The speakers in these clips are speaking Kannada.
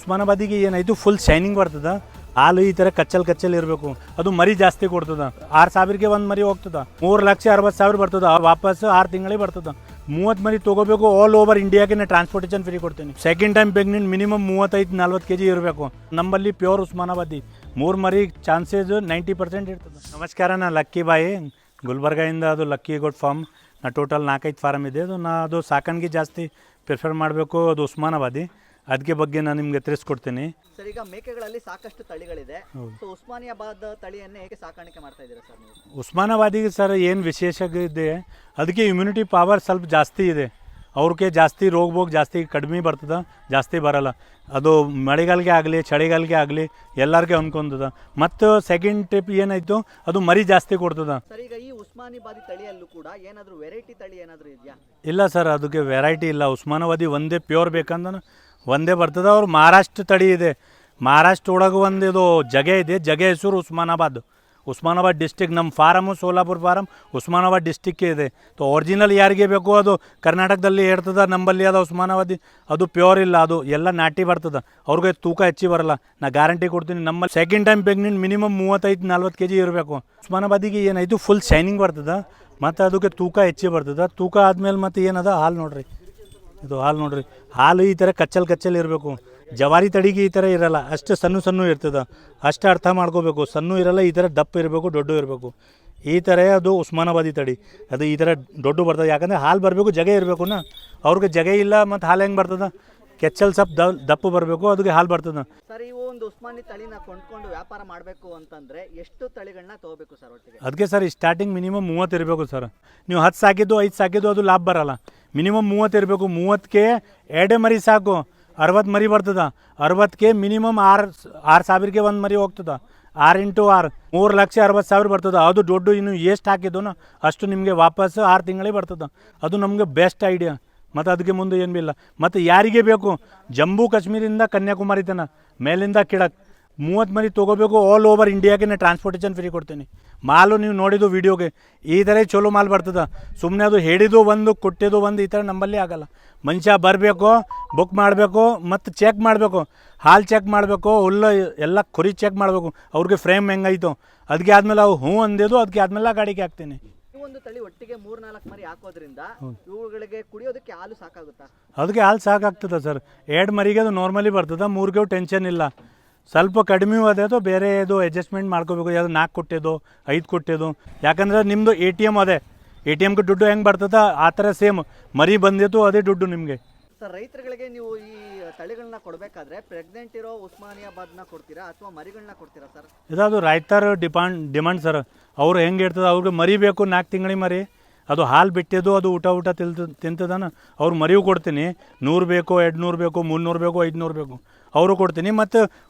ಉಸ್ಮಾನಾಬಾದಿಗೆ ಏನಾಯಿತು ಫುಲ್ ಶೈನಿಂಗ್ ಬರ್ತದ. ಹಾಲು ಈ ಥರ ಕಚ್ಚಲ್ ಇರಬೇಕು. ಅದು ಮರಿ ಜಾಸ್ತಿ ಕೊಡ್ತದ. 6,000ಗೆ ಒಂದು ಮರಿ ಹೋಗ್ತದ. 3,60,000 ಬರ್ತದ. ವಾಪಸ್ 6 ತಿಂಗಳಿಗೆ ಬರ್ತದ. 30 ಮರಿ ತೊಗೋಬೇಕು. ಆಲ್ ಓವರ್ ಇಂಡಿಯಾಗೆ ನಾನು ಟ್ರಾನ್ಸ್ಪೋರ್ಟೇಷನ್ ಫ್ರೀ ಕೊಡ್ತೀನಿ. Second time pregnant minimum 35-40 kg ಇರಬೇಕು. ನಮ್ಮಲ್ಲಿ ಪ್ಯೂರ್ ಉಸ್ಮಾನಾಬಾದಿ 3 ಮರಿ ಚಾನ್ಸಸ್ 90% ಇರ್ತದೆ. ನಮಸ್ಕಾರ, ನಾ ಲಕ್ಕಿ ಬಾಯಿ ಗುಲ್ಬರ್ಗಾಯಿಂದ. ಅದು ಲಕ್ಕಿ ಗೋಟ್ ಫಾರ್ಮ್. ನಾ ಟೋಟಲ್ 4-5 ಫಾರಮ್ ಇದೆ. ಅದು ಸಾಕಾಣಿಕೆ ಜಾಸ್ತಿ ಪ್ರಿಫರ್ ಮಾಡಬೇಕು. ಅದು ಉಸ್ಮಾನಾಬಾದಿ. ಅದಕ್ಕೆ ಬಗ್ಗೆ ನಾನು ನಿಮಗೆ ತಿಳಿಸ್ಕೊಡ್ತೀನಿ. ಸರ್, ಈಗ ಮೇಕೆಗಳಲ್ಲಿ ಸಾಕಷ್ಟು ತಳಿಗಳಿದೆ. ಸೊ ಉಸ್ಮಾನಿಯಾಬಾದ್ ತಳಿಯನ್ನೇ ಹೇಗೆ ಸಾಕಾಣಿಕೆ ಮಾಡ್ತಾ ಇದ್ದೀರಾ ಸರ್ ನೀವು? ಉಸ್ಮಾನಾಬಾದಿಗೆ ಸರ್ ಏನು ವಿಶೇಷ ಇದೆ, ಅದಕ್ಕೆ ಇಮ್ಯುನಿಟಿ ಪವರ್ ಸ್ವಲ್ಪ ಜಾಸ್ತಿ ಇದೆ. ಅವ್ರಿಗೆ ಜಾಸ್ತಿ ರೋಗ ಜಾಸ್ತಿ ಕಡಿಮೆ ಬರ್ತದೆ, ಜಾಸ್ತಿ ಬರಲ್ಲ. ಅದು ಮಳೆಗಾಲಿಗೆ ಆಗಲಿ ಚಳಿಗಾಲಿಗೆ ಆಗಲಿ ಎಲ್ಲರಿಗೆ ಅನ್ಕೊಂತದ. ಮತ್ತು ಸೆಕೆಂಡ್ ಟಿಪ್ ಏನಾಯಿತು, ಅದು ಮರಿ ಜಾಸ್ತಿ ಕೊಡ್ತದ. ಸರ್, ಈಗ ಈ ಉಸ್ಮಾನಿಯಾಬಾದಿ ತಳಿಯಲ್ಲೂ ಕೂಡ ಏನಾದರೂ ವೆರೈಟಿ ತಳಿ ಏನಾದರೂ ಇದೆಯಾ? ಇಲ್ಲ ಸರ್, ಅದಕ್ಕೆ ವೆರೈಟಿ ಇಲ್ಲ. ಉಸ್ಮಾನಾಬಾದಿ ಒಂದೇ ಪ್ಯೂರ್ ಬೇಕಂದ್ರೆ ಒಂದೇ ಬರ್ತದೆ. ಅವ್ರು ಮಹಾರಾಷ್ಟ್ರ ತಳಿ ಇದೆ. ಮಹಾರಾಷ್ಟ್ರ ಒಳಗೆ ಒಂದು ಇದು ಜಗೆ ಇದೆ. ಜಗೆ ಹೆಸರು ಉಸ್ಮಾನಾಬಾದ್ ಡಿಸ್ಟಿಕ್. ನಮ್ಮ ಫಾರಮು ಸೋಲಾಪುರ ಫಾರಮ್ ಉಸ್ಮಾನಾಬಾದ್ ಡಿಸ್ಟಿಕ್ಕೇ ಇದೆ. ಸೊ ಒರಿಜಿನಲ್ ಯಾರಿಗೆ ಬೇಕು ಅದು ಕರ್ನಾಟಕದಲ್ಲಿ ಇರ್ತದೆ. ನಂಬಲ್ಲಿ ಅದು ಉಸ್ಮಾನಾಬಾದಿ ಅದು ಪ್ಯೂರ್ ಇಲ್ಲ. ಅದು ಎಲ್ಲ ನಾಟಿ ಬರ್ತದೆ. ಅವ್ರಿಗೆ ತೂಕ ಹೆಚ್ಚಿ ಬರಲ್ಲ. ನಾ ಗ್ಯಾರಂಟಿ ಕೊಡ್ತೀನಿ. ನಮ್ಮಲ್ಲಿ second time pregnant minimum 35-40 kg ಇರಬೇಕು. ಉಸ್ಮಾನಾಬಾದಿಗೆ ಏನಾಯಿತು ಫುಲ್ ಶೈನಿಂಗ್ ಬರ್ತದೆ. ಮತ್ತು ಅದಕ್ಕೆ ತೂಕ ಹೆಚ್ಚಿ ಬರ್ತದೆ. ತೂಕ ಆದಮೇಲೆ ಮತ್ತು ಏನದ ಹಾಲು ನೋಡಿರಿ. ಇದು ಹಾಲು ನೋಡಿರಿ. ಹಾಲು ಈ ಥರ ಕಚ್ಚಲ್ ಇರಬೇಕು. ಜವಾರಿ ತಡಿಗೆ ಈ ಥರ ಇರಲ್ಲ. ಅಷ್ಟು ಸಣ್ಣ ಇರ್ತದೆ. ಅಷ್ಟು ಅರ್ಥ ಮಾಡ್ಕೋಬೇಕು. ಸಣ್ಣ ಇರಲ್ಲ, ಈ ಥರ ದಪ್ಪ ಇರಬೇಕು, ದೊಡ್ಡ ಇರಬೇಕು. ಈ ಥರ ಅದು ಉಸ್ಮಾನಾಬಾದಿ ತಳಿ. ಅದು ಈ ಥರ ದೊಡ್ಡ ಬರ್ತದೆ. ಯಾಕಂದರೆ ಹಾಲು ಬರಬೇಕು, ಜಗೆ ಇರಬೇಕು. ಅವ್ರಿಗೆ ಜಗೆ ಇಲ್ಲ, ಮತ್ತು ಹಾಲು ಹೆಂಗೆ ಬರ್ತದೆ? ಕೆಚ್ಚಲ್ ಸ್ವಲ್ಪ ದಪ್ಪ ಬರಬೇಕು, ಅದಕ್ಕೆ ಹಾಲು ಬರ್ತದೆ. ಸರ್, ಇವು ಒಂದು ಉಸ್ಮಾನಿ ತಳಿನ ಕೊಂಡ್ಕೊಂಡು ವ್ಯಾಪಾರ ಮಾಡಬೇಕು ಅಂತಂದರೆ ಎಷ್ಟು ತಳಿಗಳನ್ನ ತೊಗೋಬೇಕು ಸರ್ ಒಟ್ಟಿಗೆ? ಅದಕ್ಕೆ ಸರ್ ಸ್ಟಾರ್ಟಿಂಗ್ ಮಿನಿಮಮ್ 30 ಇರಬೇಕು ಸರ್. ನೀವು 10 ಸಾಕಿದ್ದು 5 ಸಾಕಿದ್ದು ಅದು ಲಾಭ ಬರಲ್ಲ. ಮಿನಿಮಮ್ 30 ಇರಬೇಕು. 30ಕ್ಕೆ 2 ಮರಿ ಸಾಕು. 60 ಮರಿ ಬರ್ತದೆ. 60ಕ್ಕೆ ಮಿನಿಮಮ್ 6,000ಗೆ ಒಂದು ಮರಿ ಹೋಗ್ತದೆ. 6 × 6 3,60,000 ಬರ್ತದೆ. ಅದು ದೊಡ್ಡ ಇನ್ನು ಎಷ್ಟು ಹಾಕಿದ್ದು ಅಷ್ಟು ನಿಮಗೆ ವಾಪಸ್ 6 ತಿಂಗಳಿಗೆ ಬರ್ತದೆ. ಅದು ನಮಗೆ ಬೆಸ್ಟ್ ಐಡಿಯಾ. ಮತ್ತು ಅದಕ್ಕೆ ಮುಂದೆ ಏನು ಇಲ್ಲ. ಮತ್ತು ಯಾರಿಗೆ ಬೇಕು, ಜಮ್ಮು ಕಾಶ್ಮೀರಿಂದ ಕನ್ಯಾಕುಮಾರಿ ತನಕ ಮೇಲಿಂದ ಕೆಳಗೆ 30 ಮರಿ ತೊಗೋಬೇಕು. ಆಲ್ ಓವರ್ ಇಂಡಿಯಾಗೆ ನಾನು ಟ್ರಾನ್ಸ್ಪೋರ್ಟೇಷನ್ ಫ್ರೀ ಕೊಡ್ತೀನಿ. ಮಾಲು ನೀವು ನೋಡಿದ್ದು ವೀಡಿಯೋಗೆ ಈ ಥರ ಚಲೋ ಮಾಲ್ ಬರ್ತದೆ. ಸುಮ್ಮನೆ ಅದು ಹೇಳಿದ್ದು ಒಂದು ಕೊಟ್ಟಿದ್ದು ಒಂದು ಈ ಥರ ನಂಬಲ್ಲಿ ಆಗಲ್ಲ. ಮನುಷ್ಯ ಬರಬೇಕು, ಬುಕ್ ಮಾಡಬೇಕು, ಮತ್ತು ಚೆಕ್ ಮಾಡಬೇಕು. ಹಾಲು ಚೆಕ್ ಮಾಡಬೇಕು, ಹುಲ್ಲು ಎಲ್ಲ ಕುರಿ ಚೆಕ್ ಮಾಡಬೇಕು. ಅವ್ರಿಗೆ ಫ್ರೇಮ್ ಹೆಂಗಾಯಿತು ಅದಕ್ಕೆ ಆದಮೇಲೆ ಅವು ಹ್ಞೂ ಅಂದಿದ್ದು ಅದಕ್ಕೆ ಆದಮೇಲೆ ಗಾಡಿಗೆ ಹಾಕ್ತೀನಿ. ಒಂದು ತಳಿ ಒಟ್ಟಿಗೆ 3-4 ಮರಿ ಹಾಕೋದ್ರಿಂದ ಇವುಗಳಿಗೆ ಕುಡಿಯೋದಕ್ಕೆ ಹಾಲು ಸಾಕಾಗುತ್ತಾ? ಅದಕ್ಕೆ ಹಾಲು ಸಾಕಾಗ್ತದೆ ಸರ್. 2 ಮರಿಗೆ ಅದು ನಾರ್ಮಲಿ ಬರ್ತದೆ. 3ಗೆ ಟೆನ್ಷನ್ ಇಲ್ಲ. ಸ್ವಲ್ಪ ಕಡಿಮೆ ಅದೇ ಅದು ಬೇರೆ ಇದು ಅಡ್ಜಸ್ಟ್ಮೆಂಟ್ ಮಾಡ್ಕೋಬೇಕು. ಯಾವುದು 4 ಕೊಟ್ಟಿದ್ದು 5 ಕೊಟ್ಟಿದ್ದು. ಯಾಕಂದರೆ ನಿಮ್ಮದು ATM ಅದೇ. ATMಗೆ ದುಡ್ಡು ಹೆಂಗೆ ಬರ್ತದೆ ಆ ಥರ ಸೇಮ್ ಮರಿ ಬಂದಿತ್ತು ಅದೇ ದುಡ್ಡು ನಿಮಗೆ. ಸರ್, ರೈತರುಗಳಿಗೆ ನೀವು ಈ ತಳಿಗಳನ್ನ ಕೊಡಬೇಕಾದ್ರೆ ಪ್ರೆಗ್ನೆಂಟ್ ಇರೋ ಉಸ್ಮಾನಿಯಾಬಾದ್ನ ಕೊಡ್ತೀರಾ ಅಥವಾ ಮರಿಗಳನ್ನ ಕೊಡ್ತೀರಾ ಸರ್? ಇದದು ರೈತರ ಡಿಮಾಂಡ್ ಸರ್. ಅವ್ರು ಹೆಂಗೆ ಇರ್ತದೆ, ಅವ್ರಿಗೆ ಮರಿ ಬೇಕು 4 ತಿಂಗಳಿಗೆ ಮರಿ. ಅದು ಹಾಲು ಬಿಟ್ಟಿದ್ದು ಅದು ಊಟ ತಿಂತದಾನ. ಅವ್ರು ಮರಿವು ಕೊಡ್ತೀನಿ. 100 ಬೇಕು, 200 ಬೇಕು, 300 ಬೇಕು, 500 ಬೇಕು ಅವರು ಕೊಡ್ತೀನಿ. ಮತ್ತು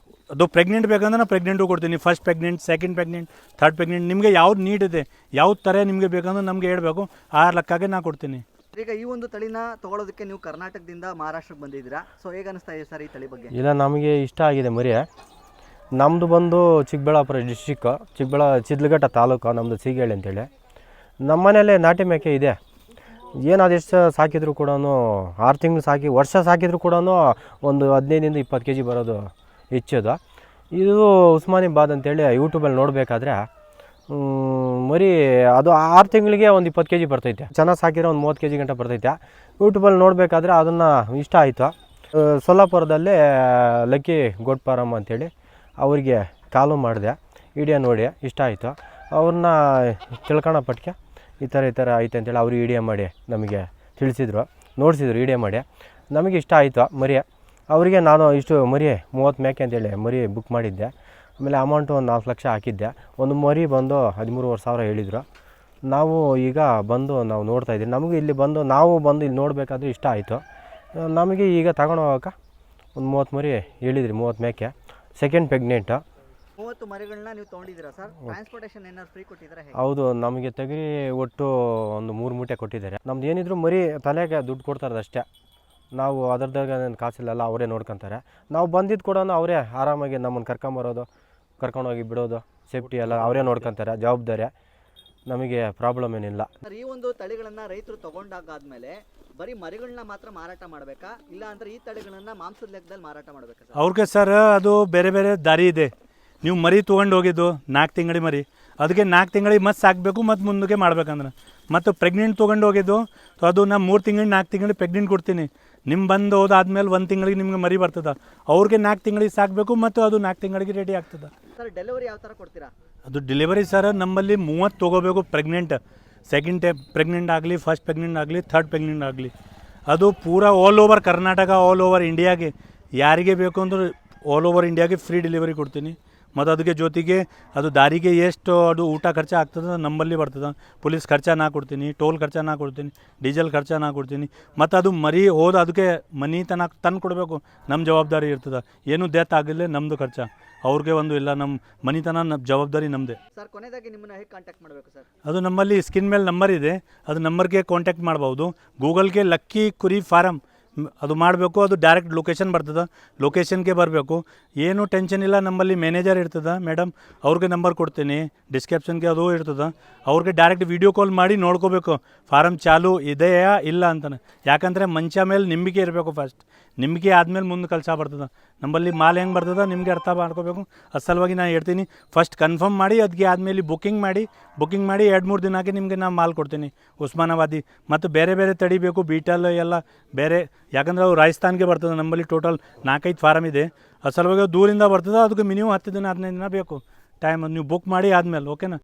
ಅದು ಪ್ರೆಗ್ನೆಂಟ್ ಬೇಕಂದ್ರೆ ನಾನು ಪ್ರೆಗ್ನೆಂಟು ಕೊಡ್ತೀನಿ. First pregnant, second pregnant, third pregnant. ನಿಮಗೆ ಯಾವ್ದು ನೀಡ್ ಇದೆ, ಯಾವ ಥರ ನಿಮಗೆ ಬೇಕಂದ್ರೆ ನಮಗೆ ಹೇಳ್ಬೇಕು. ಆ ಲೆಕ್ಕಾಗೆ ನಾನು ಕೊಡ್ತೀನಿ. ಈಗ ಈ ಒಂದು ತಳಿನ ತೊಗೊಳೋದಕ್ಕೆ ನೀವು ಕರ್ನಾಟಕದಿಂದ ಮಹಾರಾಷ್ಟ್ರಕ್ಕೆ ಬಂದಿದ್ದೀರಾ. ಸೊ ಹೇಗೆ ಅನಿಸ್ತಾ ಇದೆ ಸರ್ ಈ ತಳಿ ಬಗ್ಗೆ? ಇಲ್ಲ, ನಮಗೆ ಇಷ್ಟ ಆಗಿದೆ ಮರಿ. ನಮ್ಮದು ಬಂದು ಚಿಕ್ಕಬಳ್ಳಾಪುರ ಡಿಸ್ಟಿಕ್ಕು, ಶಿಡ್ಲಘಟ್ಟ ತಾಲೂಕು. ನಮ್ಮದು ಸೀಗೇಳಿ ಅಂತೇಳಿ. ನಮ್ಮ ಮನೇಲಿ ನಾಟಿ ಮೇಕೆ ಇದೆ. ಏನು ಅದೆಷ್ಟು ಸಾಕಿದ್ರು ಕೂಡ 6 ತಿಂಗಳು ಸಾಕಿ ವರ್ಷ ಸಾಕಿದ್ರು ಕೂಡ ಒಂದು 15-20 kg ಬರೋದು ಹೆಚ್ಚೋದು. ಇದು ಉಸ್ಮಾನಿಯಾಬಾದ್ ಅಂತೇಳಿ ಯೂಟ್ಯೂಬಲ್ಲಿ ನೋಡಬೇಕಾದ್ರೆ ಮರಿ ಅದು 6 ತಿಂಗಳಿಗೆ ಒಂದು 20 kg ಬರ್ತೈತೆ. ಚೆನ್ನಾಗಿ ಸಾಕಿರೋ ಒಂದು 30 kg ಗಂಟ ಬರ್ತೈತೆ. ಯೂಟ್ಯೂಬಲ್ಲಿ ನೋಡಬೇಕಾದ್ರೆ ಅದನ್ನು ಇಷ್ಟ ಆಯಿತು. ಸೋಲಾಪುರದಲ್ಲೇ ಲಕ್ಕಿ ಗೋಟ್ ಫಾರಮ್ ಅಂತೇಳಿ ಅವರಿಗೆ ಕಾಲು ಮಾಡಿದೆ. ವಿಡಿಯೋ ನೋಡಿ ಇಷ್ಟ ಆಯಿತು. ಅವ್ರನ್ನ ತಿಳ್ಕೊಳ್ಳೋಪಟ್ಟಿಗೆ ಈ ಥರ ಐತೆ ಅಂತೇಳಿ ಅವರು ವಿಡಿಯೋ ಮಾಡಿ ನಮಗೆ ನೋಡಿಸಿದ್ರು ವಿಡಿಯೋ ಮಾಡಿ. ನಮಗೆ ಇಷ್ಟ ಆಯಿತು ಮರಿ. ಅವರಿಗೆ ನಾನು ಇಷ್ಟು ಮರಿ 30 ಮೇಕೆ ಅಂತೇಳಿ ಮರಿ ಬುಕ್ ಮಾಡಿದ್ದೆ. ಆಮೇಲೆ ಅಮೌಂಟು ಒಂದು 4 ಲಕ್ಷ ಹಾಕಿದ್ದೆ. ಒಂದು ಮರಿ ಬಂದು 13,500 ಹೇಳಿದರು. ನಾವು ಈಗ ಬಂದು ನಾವು ನೋಡ್ತಾಯಿದ್ದೀವಿ. ನಮಗೆ ಇಲ್ಲಿ ಇಲ್ಲಿ ನೋಡಬೇಕಾದ್ರೆ ಇಷ್ಟ ಆಯಿತು. ನಮಗೆ ಈಗ ತಗೊಂಡು ಹೋಗೋಕೆ ಒಂದು 30 ಮರಿ ಹೇಳಿದ್ರಿ. 30 ಮೇಕೆ, ಸೆಕೆಂಡ್ ಪ್ರೆಗ್ನೆಂಟು. 30 ಮರಿಗಳನ್ನ ನೀವು ತೊಗೊಂಡಿದ್ದೀರಾ ಸರ್? ಟ್ರಾನ್ಸ್ಪೋರ್ಟೇಷನ್ ಏನಾದ್ರು ಫ್ರೀ ಕೊಟ್ಟಿದ್ದಾರೆ? ಹೌದು, ನಮಗೆ ತೆಗರಿ ಒಟ್ಟು ಒಂದು 3 ಮೂಟೆ ಕೊಟ್ಟಿದ್ದಾರೆ. ನಮ್ದು ಏನಿದ್ರು ಮರಿ ತಲೆಗೆ ದುಡ್ಡು ಕೊಡ್ತಾರೆ ಅಷ್ಟೇ. ನಾವು ಅದರದಾಗ ಕಾಸಿಲ್ಲ, ಅವರೇ ನೋಡ್ಕೊತಾರೆ. ನಾವು ಬಂದಿದ್ದು ಕೂಡ ಅವರೇ ಆರಾಮಾಗಿ ನಮ್ಮನ್ನು ಕರ್ಕೊಂಬರೋದು, ಕರ್ಕೊಂಡೋಗಿ ಬಿಡೋದು, ಸೇಫ್ಟಿ ಎಲ್ಲ ಅವರೇ ನೋಡ್ಕೊತಾರೆ. ಜವಾಬ್ದಾರಿ ನಮಗೆ ಪ್ರಾಬ್ಲಮ್ ಏನಿಲ್ಲ. ಸರ್, ಈ ಒಂದು ತಳಿಗಳನ್ನ ರೈತರು ತಗೊಂಡಾಗಾದ್ಮೇಲೆ ಬರೀ ಮರಿಗಳನ್ನ ಮಾತ್ರ ಮಾರಾಟ ಮಾಡಬೇಕಾ, ಇಲ್ಲ ಅಂದ್ರೆ ಈ ತಳಿಗಳನ್ನ ಮಾಂಸದ ಲೆಕ್ಕದಲ್ಲಿ ಮಾರಾಟ ಮಾಡಬೇಕಾ ಸರ್? ಅವ್ರಿಗೆ ಸರ್ ಅದು ಬೇರೆ ಬೇರೆ ದಾರಿ ಇದೆ. ನೀವು ಮರಿ ತೊಗೊಂಡು ಹೋಗಿದ್ದು 4 ತಿಂಗಳ ಮರಿ, ಅದಕ್ಕೆ 4 ತಿಂಗಳಿಗೆ ಮತ್ತೆ ಸಾಕಬೇಕು, ಮತ್ತು ಮುಂದಕ್ಕೆ ಮಾಡ್ಬೇಕಂದ್ರೆ ಮತ್ತು ಪ್ರೆಗ್ನೆಂಟ್ ತೊಗೊಂಡು ಹೋಗಿದ್ದು ಅದು ನಾನು 3 ತಿಂಗಳು 4 ತಿಂಗಳಿಗೆ ಪ್ರೆಗ್ನೆಂಟ್ ಕೊಡ್ತೀನಿ. ನಿಮ್ಮ ಬಂದು ಹೋದಾದ್ಮೇಲೆ 1 ತಿಂಗಳಿಗೆ ನಿಮ್ಗೆ ಮರಿ ಬರ್ತದೆ. ಅವ್ರಿಗೆ 4 ತಿಂಗಳಿಗೆ ಸಾಕಬೇಕು ಮತ್ತು ಅದು 4 ತಿಂಗಳಿಗೆ ರೆಡಿ ಆಗ್ತದೆ. ಸರ್, ಡೆಲಿವರಿ ಯಾವ ಥರ ಕೊಡ್ತೀರಾ? ಅದು ಡೆಲಿವರಿ ಸರ್ ನಮ್ಮಲ್ಲಿ 30 ತೊಗೋಬೇಕು ಪ್ರೆಗ್ನೆಂಟ್. ಸೆಕೆಂಡ್ ಟೈಮ್ ಪ್ರೆಗ್ನೆಂಟ್ ಆಗಲಿ, ಫಸ್ಟ್ ಪ್ರೆಗ್ನೆಂಟ್ ಆಗಲಿ, ಥರ್ಡ್ ಪ್ರೆಗ್ನೆಂಟ್ ಆಗಲಿ, ಅದು ಪೂರಾ all over Karnataka, all over ಇಂಡಿಯಾಗೆ ಯಾರಿಗೆ ಬೇಕು ಅಂದ್ರೆ ಆಲ್ ಓವರ್ ಇಂಡಿಯಾಗೆ ಫ್ರೀ ಡೆಲಿವರಿ ಕೊಡ್ತೀನಿ. ಮತ್ತು ಅದಕ್ಕೆ ಜೊತೆಗೆ ಅದು ದಾರಿಗೆ ಎಷ್ಟು ಅದು ಊಟ ಖರ್ಚು ಆಗ್ತದೆ ನಮ್ಮಲ್ಲಿ ಬರ್ತದೆ. ಪೊಲೀಸ್ ಖರ್ಚು ನಾ ಕೊಡ್ತೀನಿ, ಟೋಲ್ ಖರ್ಚು ನಾ ಕೊಡ್ತೀನಿ, ಡೀಸೆಲ್ ಖರ್ಚು ನಾ ಕೊಡ್ತೀನಿ. ಮತ್ತು ಅದು ಮರಿ ಹೋದ ಅದಕ್ಕೆ ಮನಿ ತಂದು ಕೊಡಬೇಕು, ನಮ್ಮ ಜವಾಬ್ದಾರಿ ಇರ್ತದೆ. ಏನು ಡೆತ್ ಆಗಿಲ್ಲ ನಮ್ಮದು ಖರ್ಚು, ಅವ್ರಿಗೆ ಒಂದು ಇಲ್ಲ, ನಮ್ಮ ಮನಿತನ ಜವಾಬ್ದಾರಿ ನಮ್ಮದೇ. ಸರ್, ಕೊನೆಯದಾಗಿ ನಿಮ್ಮನ್ನ ಹೇಗೆ ಕಾಂಟ್ಯಾಕ್ಟ್ ಮಾಡಬೇಕು ಸರ್? ಅದು ನಮ್ಮಲ್ಲಿ ಸ್ಕ್ರೀನ್ ಮೇಲೆ ನಂಬರ್ ಇದೆ, ಅದು ನಂಬರ್ಗೆ ಕಾಂಟ್ಯಾಕ್ಟ್ ಮಾಡ್ಬೋದು. ಗೂಗಲ್ಗೆ ಲಕ್ಕಿ ಕುರಿ ಫಾರಮ್ ಅದು ಮಾಡಬೇಕು, ಅದು ಡೈರೆಕ್ಟ್ ಲೊಕೇಶನ್ ಬರ್ತದೆ, ಲೊಕೇಶನ್ಗೆ ಬರಬೇಕು. ಏನು ಟೆನ್ಷನ್ ಇಲ್ಲ, ನಮ್ಮಲ್ಲಿ ಮ್ಯಾನೇಜರ್ ಇರ್ತದೆ ಮೇಡಮ್, ಅವ್ರಿಗೆ ನಂಬರ್ ಕೊಡ್ತೀನಿ, ಡಿಸ್ಕ್ರಿಪ್ಷನ್ಗೆ ಅದು ಇರ್ತದೆ. ಅವ್ರಿಗೆ ಡೈರೆಕ್ಟ್ ವೀಡಿಯೋ ಕಾಲ್ ಮಾಡಿ ನೋಡ್ಕೋಬೇಕು ಫಾರಮ್ ಚಾಲು ಇದೆಯಾ ಇಲ್ಲ ಅಂತಾನೆ. ಯಾಕಂದರೆ ಮಂಚ ಮೇಲೆ ನಂಬಿಕೆ ಇರಬೇಕು, ಫಸ್ಟ್ ನಂಬಿಕೆ ಆದಮೇಲೆ ಮುಂದೆ ಕೆಲಸ ಬರ್ತದೆ. ನಮ್ಮಲ್ಲಿ ಮಾಲ್ ಹೆಂಗೆ ಬರ್ತದೆ ನಿಮಗೆ ಅರ್ಥ ಮಾಡ್ಕೋಬೇಕು. ಅದ್ರ ಸಲುವಾಗಿ ನಾನು ಹೇಳ್ತೀನಿ, ಫಸ್ಟ್ ಕನ್ಫರ್ಮ್ ಮಾಡಿ ಅದಕ್ಕೆ ಆದಮೇಲೆ ಬುಕ್ಕಿಂಗ್ ಮಾಡಿ 2-3 ದಿನಕ್ಕೆ ನಿಮಗೆ ನಾನು ಮಾಲ್ ಕೊಡ್ತೀನಿ ಉಸ್ಮಾನಾಬಾದಿ. ಮತ್ತು ಬೇರೆ ಬೇರೆ ತಡಿ ಬೇಕು, ಬೀಟಲ್ ಎಲ್ಲ ಬೇರೆ, ಯಾಕಂದರೆ ಅವು ರಾಜಸ್ಥಾನ್ಗೆ ಬರ್ತದೆ. ನಮ್ಮಲ್ಲಿ ಟೋಟಲ್ 4-5 ಫಾರಮ್ ಇದೆ. ಅದ್ರ ಸಲುವಾಗಿ ದೂರಿಂದ ಬರ್ತದೆ, ಅದಕ್ಕೆ ಮಿನಿಮಮ್ 10 ದಿನ 15 ದಿನ ಬೇಕು ಟೈಮ್. ನೀವು ಬುಕ್ ಮಾಡಿ ಆದಮೇಲೆ, ಓಕೆನಾ?